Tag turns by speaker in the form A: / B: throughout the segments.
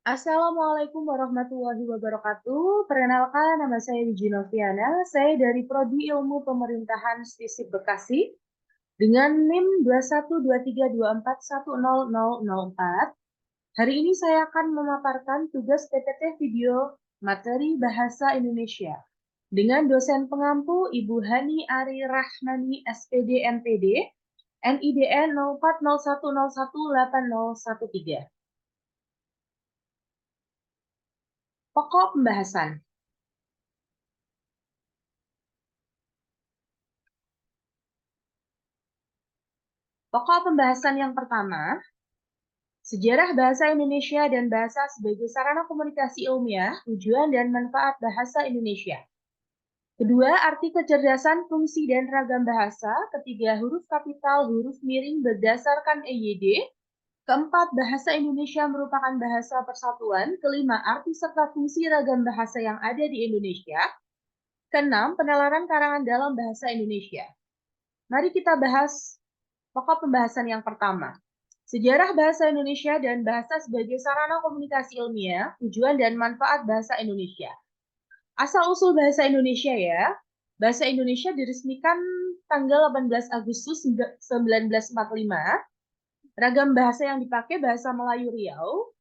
A: Assalamualaikum warahmatullahi wabarakatuh. Perkenalkan, nama saya Wiji Noviana. Saya dari Prodi Ilmu Pemerintahan STISIP Bekasi dengan NIM 212324100004. Hari ini saya akan memaparkan tugas PPT video materi Bahasa Indonesia dengan dosen pengampu Ibu Hani Ari Rahmani SPD MPD, NIDN 0401018013. Pokok pembahasan. Pokok pembahasan yang pertama, sejarah bahasa Indonesia dan bahasa sebagai sarana komunikasi ilmiah, tujuan dan manfaat bahasa Indonesia. Kedua, arti kecerdasan, fungsi, dan ragam bahasa. Ketiga, huruf kapital, huruf miring berdasarkan EYD. Keempat, bahasa Indonesia merupakan bahasa persatuan. Kelima, arti serta fungsi ragam bahasa yang ada di Indonesia. Keenam, penalaran karangan dalam bahasa Indonesia. Mari kita bahas pokok pembahasan yang pertama. Sejarah bahasa Indonesia dan bahasa sebagai sarana komunikasi ilmiah, tujuan dan manfaat bahasa Indonesia. Asal-usul bahasa Indonesia ya. Bahasa Indonesia diresmikan tanggal 18 Agustus 1945. Ragam bahasa yang dipakai bahasa Melayu Riau.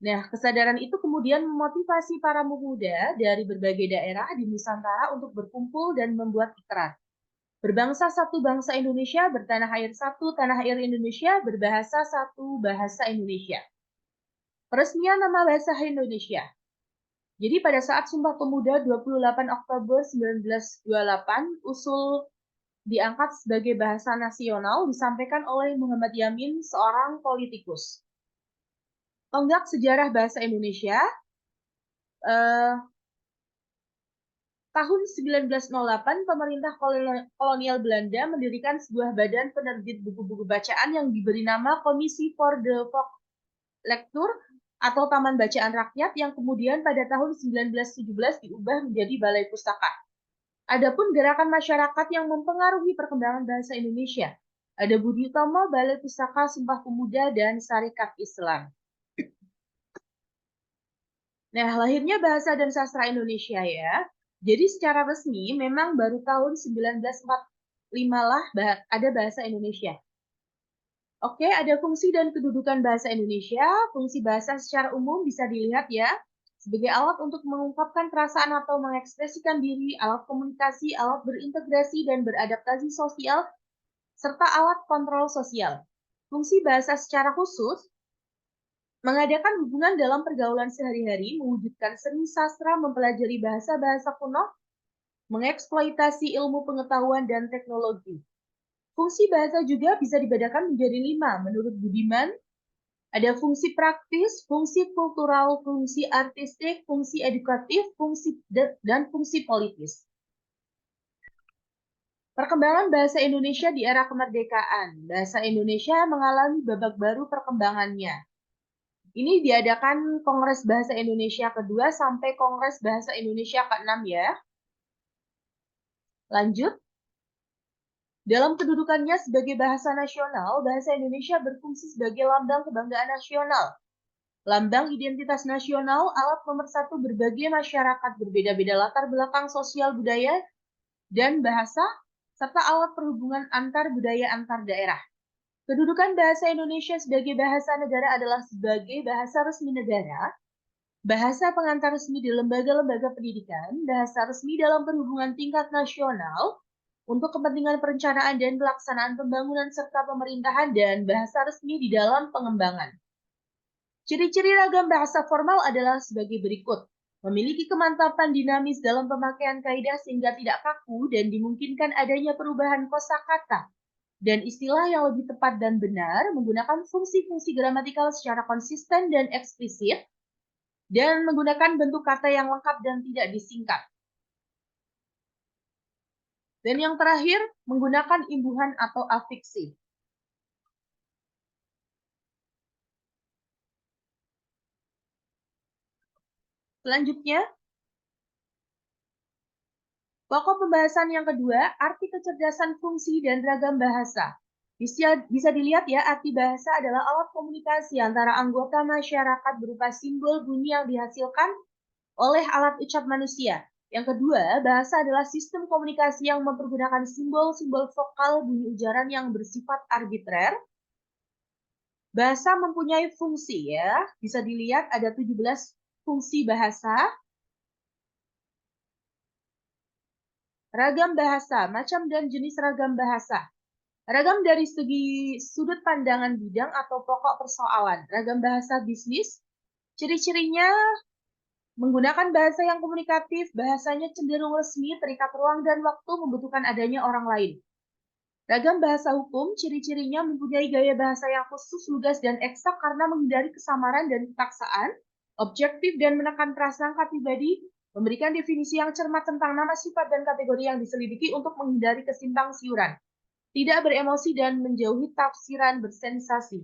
A: Nah, kesadaran itu kemudian memotivasi para pemuda dari berbagai daerah di Nusantara untuk berkumpul dan membuat ikrar. Berbangsa satu bangsa Indonesia, bertanah air satu tanah air Indonesia, berbahasa satu bahasa Indonesia. Peresmian nama bahasa Indonesia. Jadi pada saat Sumpah Pemuda 28 Oktober 1928, usul diangkat sebagai bahasa nasional disampaikan oleh Muhammad Yamin, seorang politikus. Tonggak sejarah bahasa Indonesia. Tahun 1908, pemerintah kolonial Belanda mendirikan sebuah badan penerbit buku-buku bacaan yang diberi nama Komisi for the Volkslectuur atau Taman Bacaan Rakyat yang kemudian pada tahun 1917 diubah menjadi Balai Pustaka. Adapun gerakan masyarakat yang mempengaruhi perkembangan bahasa Indonesia, ada Budi Utomo, Balai Pustaka Sumpah Pemuda, dan Sarekat Islam. Nah, lahirnya bahasa dan sastra Indonesia ya. Jadi secara resmi memang baru tahun 1945 lah ada bahasa Indonesia. Oke, ada fungsi dan kedudukan bahasa Indonesia. Fungsi bahasa secara umum bisa dilihat ya, sebagai alat untuk mengungkapkan perasaan atau mengekspresikan diri, alat komunikasi, alat berintegrasi dan beradaptasi sosial, serta alat kontrol sosial. Fungsi bahasa secara khusus mengadakan hubungan dalam pergaulan sehari-hari, mewujudkan seni sastra, mempelajari bahasa-bahasa kuno, mengeksploitasi ilmu pengetahuan dan teknologi. Fungsi bahasa juga bisa dibedakan menjadi 5 menurut Budiman. Ada fungsi praktis, fungsi kultural, fungsi artistik, fungsi edukatif, dan fungsi politis. Perkembangan bahasa Indonesia di era kemerdekaan. Bahasa Indonesia mengalami babak baru perkembangannya. Ini diadakan Kongres Bahasa Indonesia kedua sampai Kongres Bahasa Indonesia ke-6 ya. Lanjut. Dalam kedudukannya sebagai bahasa nasional, bahasa Indonesia berfungsi sebagai lambang kebanggaan nasional, lambang identitas nasional, alat pemersatu berbagai masyarakat berbeda-beda latar belakang sosial budaya dan bahasa, serta alat perhubungan antar budaya antar daerah. Kedudukan bahasa Indonesia sebagai bahasa negara adalah sebagai bahasa resmi negara, bahasa pengantar resmi di lembaga-lembaga pendidikan, bahasa resmi dalam perhubungan tingkat nasional, untuk kepentingan perencanaan dan pelaksanaan pembangunan serta pemerintahan, dan bahasa resmi di dalam pengembangan. Ciri-ciri ragam bahasa formal adalah sebagai berikut. Memiliki kemantapan dinamis dalam pemakaian kaidah sehingga tidak kaku dan dimungkinkan adanya perubahan kosakata dan istilah yang lebih tepat dan benar, menggunakan fungsi-fungsi gramatikal secara konsisten dan eksplisit, dan menggunakan bentuk kata yang lengkap dan tidak disingkat. Dan yang terakhir, menggunakan imbuhan atau afiksi. Selanjutnya, pokok pembahasan yang kedua, arti kecerdasan fungsi dan ragam bahasa. Bisa dilihat ya, arti bahasa adalah alat komunikasi antara anggota masyarakat berupa simbol bunyi yang dihasilkan oleh alat ucap manusia. Yang kedua, bahasa adalah sistem komunikasi yang mempergunakan simbol-simbol vokal bunyi ujaran yang bersifat arbitrer. Bahasa mempunyai fungsi ya, bisa dilihat ada 17 fungsi bahasa. Ragam bahasa, macam dan jenis ragam bahasa. Ragam dari segi sudut pandangan bidang atau pokok persoalan. Ragam bahasa bisnis, ciri-cirinya menggunakan bahasa yang komunikatif, bahasanya cenderung resmi, terikat ruang dan waktu, membutuhkan adanya orang lain. Ragam bahasa hukum, ciri-cirinya mempunyai gaya bahasa yang khusus, lugas, dan eksak karena menghindari kesamaran dan kepaksaan, objektif dan menekan prasangka pribadi, memberikan definisi yang cermat tentang nama, sifat, dan kategori yang diselidiki untuk menghindari kesimpang siuran. Tidak beremosi dan menjauhi tafsiran bersensasi.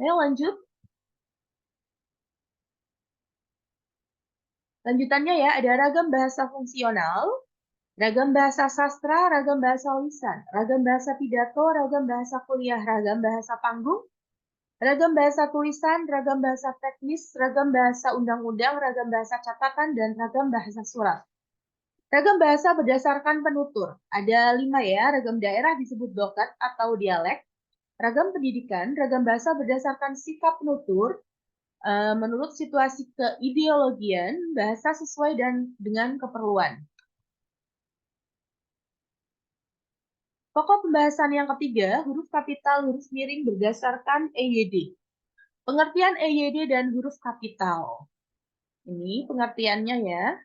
A: Ayo lanjut. Lanjutannya ya, ada ragam bahasa fungsional, ragam bahasa sastra, ragam bahasa lisan, ragam bahasa pidato, ragam bahasa kuliah, ragam bahasa panggung, ragam bahasa tulisan, ragam bahasa teknis, ragam bahasa undang-undang, ragam bahasa catatan, dan ragam bahasa surat. Ragam bahasa berdasarkan penutur. Ada 5 ya, ragam daerah disebut dokat atau dialek, ragam pendidikan, ragam bahasa berdasarkan sikap penutur, menurut situasi keideologian, bahasa sesuai dan dengan keperluan. Pokok pembahasan yang ketiga, huruf kapital, huruf miring berdasarkan EYD. Pengertian EYD dan huruf kapital. Ini pengertiannya ya.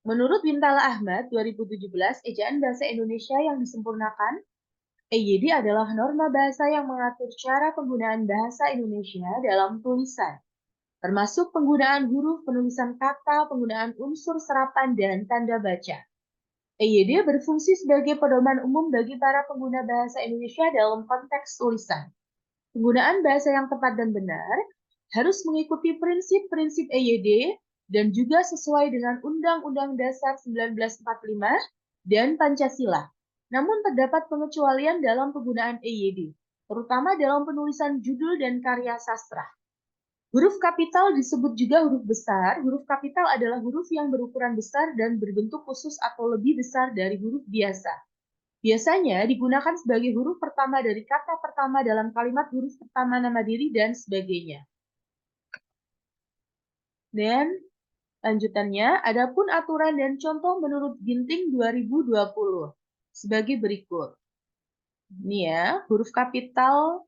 A: Menurut Bintala Ahmad 2017, ejaan bahasa Indonesia yang disempurnakan, EYD adalah norma bahasa yang mengatur cara penggunaan bahasa Indonesia dalam tulisan, termasuk penggunaan huruf, penulisan kata, penggunaan unsur serapan, dan tanda baca. EYD berfungsi sebagai pedoman umum bagi para pengguna bahasa Indonesia dalam konteks tulisan. Penggunaan bahasa yang tepat dan benar harus mengikuti prinsip-prinsip EYD dan juga sesuai dengan Undang-Undang Dasar 1945 dan Pancasila. Namun terdapat pengecualian dalam penggunaan EYD, terutama dalam penulisan judul dan karya sastra. Huruf kapital disebut juga huruf besar. Huruf kapital adalah huruf yang berukuran besar dan berbentuk khusus atau lebih besar dari huruf biasa. Biasanya digunakan sebagai huruf pertama dari kata pertama dalam kalimat, huruf pertama nama diri, dan sebagainya. Dan lanjutannya, adapun aturan dan contoh menurut Ginting 2020 sebagai berikut. Ini ya, huruf kapital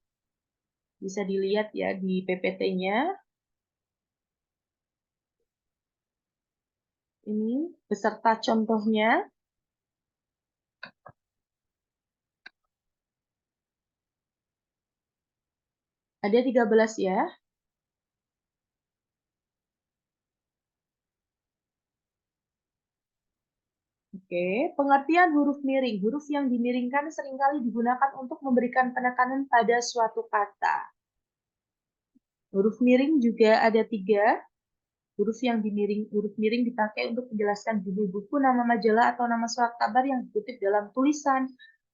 A: bisa dilihat ya di PPT-nya. Ini beserta contohnya. Ada 13 ya. Oke, pengertian huruf miring. Huruf yang dimiringkan seringkali digunakan untuk memberikan penekanan pada suatu kata. Huruf miring juga ada 3. Huruf miring dipakai untuk menjelaskan judul buku, nama majalah, atau nama surat kabar yang dikutip dalam tulisan,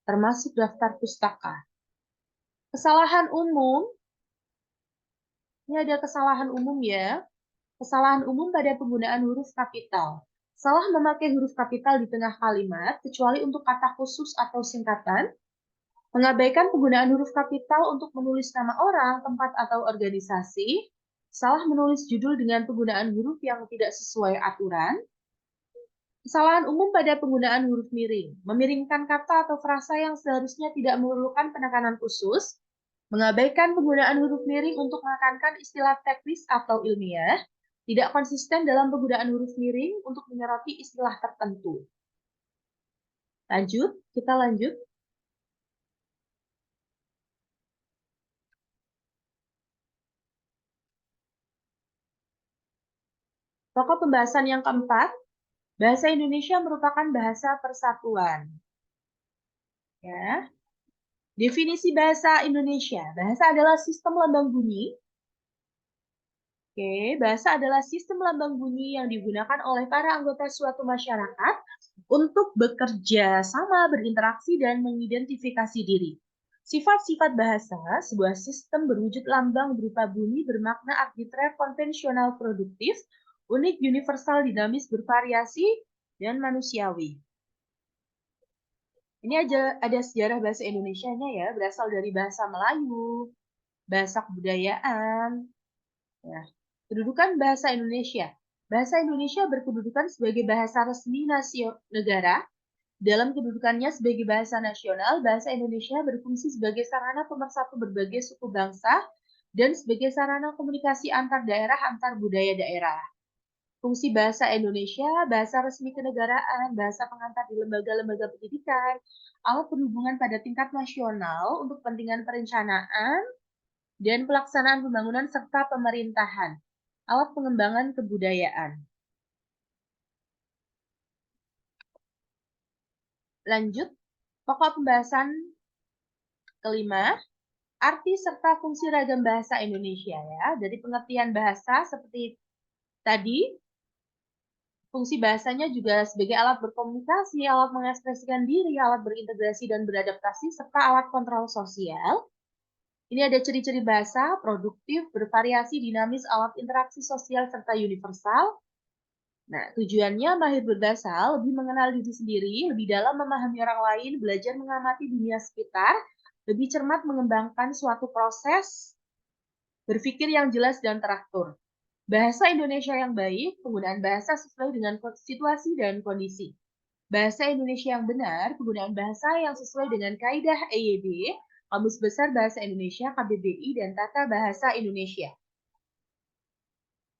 A: termasuk daftar pustaka. Kesalahan umum, ini ada kesalahan umum ya. Kesalahan umum pada penggunaan huruf kapital. Salah memakai huruf kapital di tengah kalimat, kecuali untuk kata khusus atau singkatan. Mengabaikan penggunaan huruf kapital untuk menulis nama orang, tempat, atau organisasi. Salah menulis judul dengan penggunaan huruf yang tidak sesuai aturan. Kesalahan umum pada penggunaan huruf miring. Memiringkan kata atau frasa yang seharusnya tidak memerlukan penekanan khusus. Mengabaikan penggunaan huruf miring untuk menekankan istilah teknis atau ilmiah. Tidak konsisten dalam penggunaan huruf miring untuk menyoroti istilah tertentu. Lanjut, kita lanjut. Pokok pembahasan yang keempat, bahasa Indonesia merupakan bahasa persatuan. Ya. Definisi bahasa Indonesia. Bahasa adalah sistem lambang bunyi Oke, bahasa adalah sistem lambang bunyi yang digunakan oleh para anggota suatu masyarakat untuk bekerja sama, berinteraksi, dan mengidentifikasi diri. Sifat-sifat bahasa, sebuah sistem berwujud lambang berupa bunyi bermakna arbitrer, konvensional, produktif, unik, universal, dinamis, bervariasi, dan manusiawi. Ini aja ada sejarah bahasa Indonesianya ya, berasal dari bahasa Melayu, bahasa kebudayaan. Nah, kedudukan bahasa Indonesia. Bahasa Indonesia berkedudukan sebagai bahasa resmi negara. Dalam kedudukannya sebagai bahasa nasional, bahasa Indonesia berfungsi sebagai sarana pemersatu berbagai suku bangsa dan sebagai sarana komunikasi antar daerah, antar budaya daerah. Fungsi bahasa Indonesia, bahasa resmi kenegaraan, bahasa pengantar di lembaga-lembaga pendidikan, alat perhubungan pada tingkat nasional untuk kepentingan perencanaan dan pelaksanaan pembangunan serta pemerintahan, alat pengembangan kebudayaan. Lanjut, pokok pembahasan kelima, arti serta fungsi ragam bahasa Indonesia ya. Dari pengertian bahasa seperti tadi, fungsi bahasanya juga sebagai alat berkomunikasi, alat mengekspresikan diri, alat berintegrasi dan beradaptasi, serta alat kontrol sosial. Ini ada ciri-ciri bahasa, produktif, bervariasi, dinamis, alat interaksi sosial, serta universal. Nah, tujuannya mahir berbahasa, lebih mengenal diri sendiri, lebih dalam memahami orang lain, belajar mengamati dunia sekitar, lebih cermat mengembangkan suatu proses, berpikir yang jelas dan teratur. Bahasa Indonesia yang baik, penggunaan bahasa sesuai dengan situasi dan kondisi. Bahasa Indonesia yang benar, penggunaan bahasa yang sesuai dengan kaidah EYB, Kamus Besar Bahasa Indonesia, KBBI, dan Tata Bahasa Indonesia.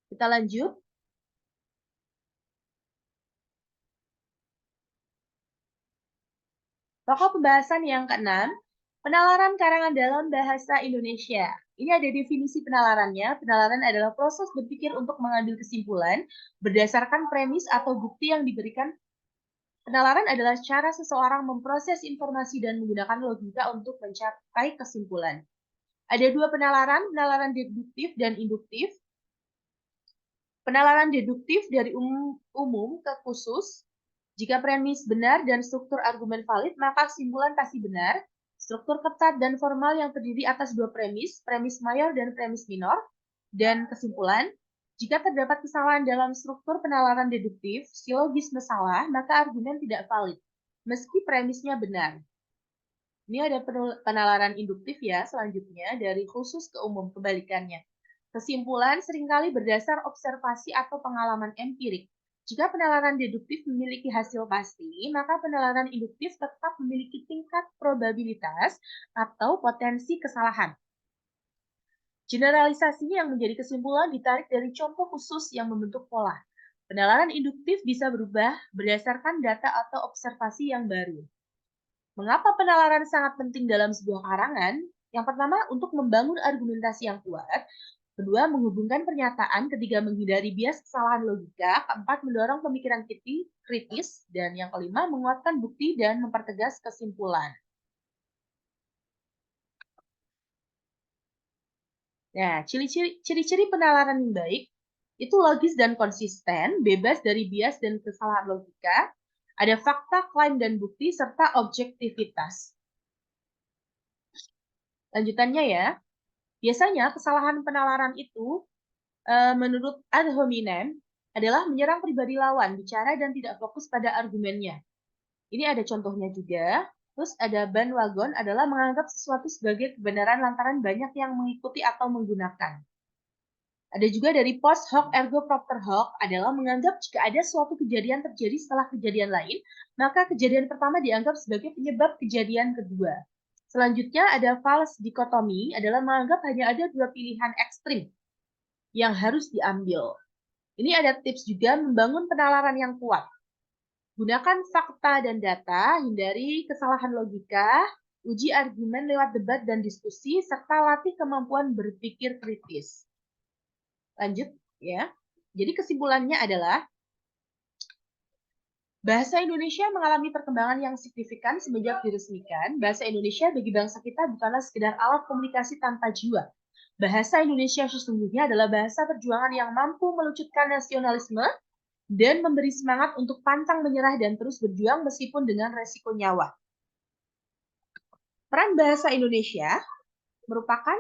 A: Kita lanjut. Pokok pembahasan yang keenam, penalaran karangan dalam bahasa Indonesia. Ini ada definisi penalarannya. Penalaran adalah proses berpikir untuk mengambil kesimpulan berdasarkan premis atau bukti yang diberikan. Penalaran adalah cara seseorang memproses informasi dan menggunakan logika untuk mencapai kesimpulan. Ada dua penalaran, penalaran deduktif dan induktif. Penalaran deduktif dari umum ke khusus. Jika premis benar dan struktur argumen valid, maka kesimpulan pasti benar. Struktur ketat dan formal yang terdiri atas dua premis, premis mayor dan premis minor, dan kesimpulan. Jika terdapat kesalahan dalam struktur penalaran deduktif, silogisme salah, maka argumen tidak valid, meski premisnya benar. Ini ada penalaran induktif ya, selanjutnya dari khusus ke umum, kebalikannya. Kesimpulan seringkali berdasar observasi atau pengalaman empirik. Jika penalaran deduktif memiliki hasil pasti, maka penalaran induktif tetap memiliki tingkat probabilitas atau potensi kesalahan. Generalisasi yang menjadi kesimpulan ditarik dari contoh khusus yang membentuk pola. Penalaran induktif bisa berubah berdasarkan data atau observasi yang baru. Mengapa penalaran sangat penting dalam sebuah karangan? Yang pertama, untuk membangun argumentasi yang kuat. Kedua, menghubungkan pernyataan. Ketiga, menghindari bias kesalahan logika. Keempat, mendorong pemikiran kritis. Dan yang kelima, menguatkan bukti dan mempertegas kesimpulan. Nah, ciri-ciri penalaran yang baik itu logis dan konsisten, bebas dari bias dan kesalahan logika, ada fakta, klaim, dan bukti, serta objektivitas. Lanjutannya ya, biasanya kesalahan penalaran itu menurut ad hominem adalah menyerang pribadi lawan, bicara dan tidak fokus pada argumennya. Ini ada contohnya juga. Terus ada bandwagon adalah menganggap sesuatu sebagai kebenaran lantaran banyak yang mengikuti atau menggunakan. Ada juga dari post hoc ergo propter hoc adalah menganggap jika ada suatu kejadian terjadi setelah kejadian lain, maka kejadian pertama dianggap sebagai penyebab kejadian kedua. Selanjutnya ada false dikotomi adalah menganggap hanya ada dua pilihan ekstrim yang harus diambil. Ini ada tips juga membangun penalaran yang kuat. Gunakan fakta dan data, hindari kesalahan logika, uji argumen lewat debat dan diskusi, serta latih kemampuan berpikir kritis. Lanjut ya. Jadi kesimpulannya adalah bahasa Indonesia mengalami perkembangan yang signifikan semenjak diresmikan. Bahasa Indonesia bagi bangsa kita bukanlah sekedar alat komunikasi tanpa jiwa, Bahasa Indonesia sesungguhnya adalah bahasa perjuangan yang mampu melucutkan nasionalisme dan memberi semangat untuk pantang menyerah dan terus berjuang meskipun dengan resiko nyawa. Peran bahasa Indonesia merupakan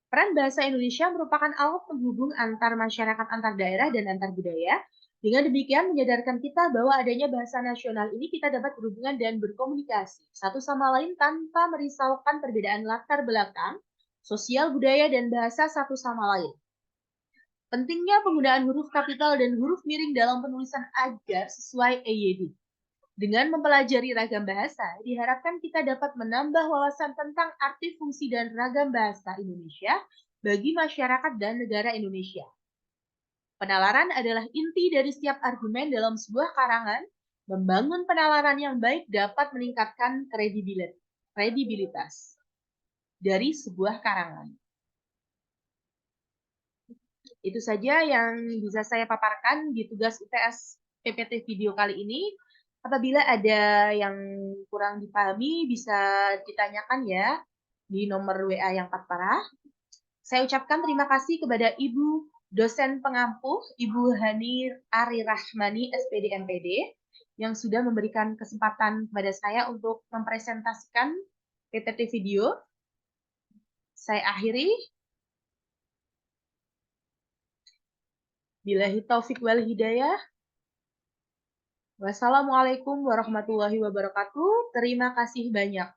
A: peran bahasa Indonesia merupakan alat penghubung antar masyarakat, antar daerah, dan antar budaya. Dengan demikian, menyadarkan kita bahwa adanya bahasa nasional ini kita dapat berhubungan dan berkomunikasi satu sama lain tanpa merisaukan perbedaan latar belakang, sosial, budaya, dan bahasa satu sama lain. Pentingnya penggunaan huruf kapital dan huruf miring dalam penulisan agar sesuai EYD. Dengan mempelajari ragam bahasa, diharapkan kita dapat menambah wawasan tentang arti, fungsi, dan ragam bahasa Indonesia bagi masyarakat dan negara Indonesia. Penalaran adalah inti dari setiap argumen dalam sebuah karangan. Membangun penalaran yang baik dapat meningkatkan kredibilitas dari sebuah karangan. Itu saja yang bisa saya paparkan di tugas UTS PPT video kali ini. Apabila ada yang kurang dipahami, bisa ditanyakan ya di nomor WA yang parah. Saya ucapkan terima kasih kepada Ibu dosen pengampu, Ibu Hani Ari Rahmani, SPD MPD, yang sudah memberikan kesempatan kepada saya untuk mempresentasikan PPT video. Saya akhiri. Billahi taufik wal hidayah. Wassalamualaikum warahmatullahi wabarakatuh. Terima kasih banyak.